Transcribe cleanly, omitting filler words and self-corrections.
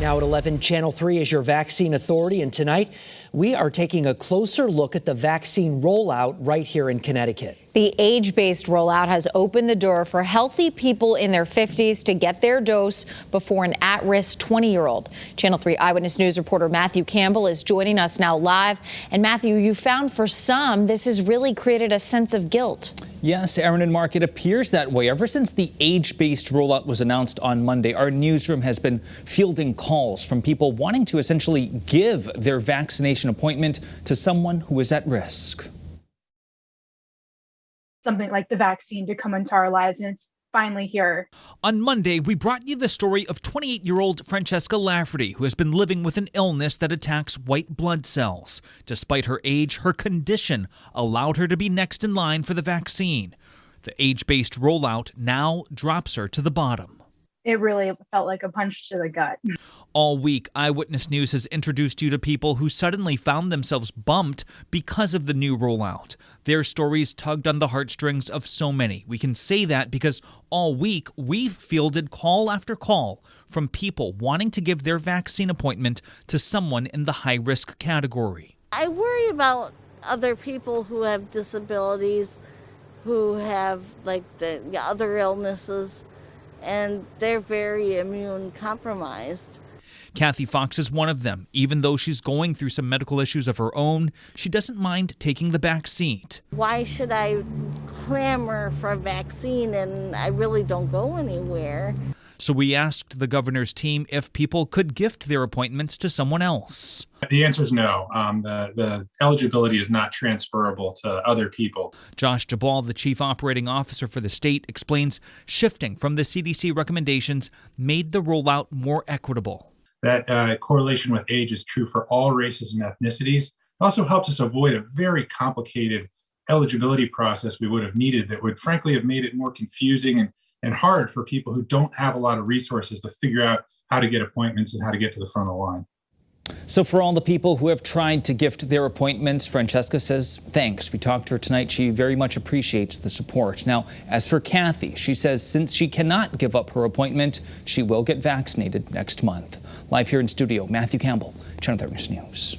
Now at 11, Channel 3 is your vaccine authority, and tonight we are taking a closer look at the vaccine rollout right here in Connecticut. The age-based rollout has opened the door for healthy people in their 50s to get their dose before an at-risk 20-year-old. Channel 3 Eyewitness News reporter Matthew Campbell is joining us now live. And Matthew, you found for some this has really created a sense of guilt. Yes, Aaron and Mark, it appears that way. Ever since the age-based rollout was announced on Monday, our newsroom has been fielding calls from people wanting to essentially give their vaccination appointment to someone who is at risk. Something like the vaccine to come into our lives, and it's finally here. On Monday, we brought you the story of 28-year-old Francesca Lafferty, who has been living with an illness that attacks white blood cells. Despite her age, her condition allowed her to be next in line for the vaccine. The age-based rollout now drops her to the bottom. It really felt like a punch to the gut. All week, Eyewitness News has introduced you to people who suddenly found themselves bumped because of the new rollout. Their stories tugged on the heartstrings of so many. We can say that because all week we've fielded call after call from people wanting to give their vaccine appointment to someone in the high-risk category. I worry about other people who have disabilities, who have like the other illnesses, and they're very immune compromised. Kathy Fox is one of them. Even though she's going through some medical issues of her own, she doesn't mind taking the back seat. Why should I clamor for a vaccine and I really don't go anywhere? So we asked the governor's team if people could gift their appointments to someone else. The answer is no. The eligibility is not transferable to other people. Josh Jabal, the chief operating officer for the state, explains shifting from the CDC recommendations made the rollout more equitable. That correlation with age is true for all races and ethnicities. It also helps us avoid a very complicated eligibility process we would have needed that would frankly have made it more confusing and hard for people who don't have a lot of resources to figure out how to get appointments and how to get to the front of the line. So for all the people who have tried to gift their appointments, Francesca says thanks. We talked to her tonight. She very much appreciates the support. Now, as for Kathy, she says since she cannot give up her appointment, she will get vaccinated next month. Live here in studio, Matthew Campbell, Channel 3 News.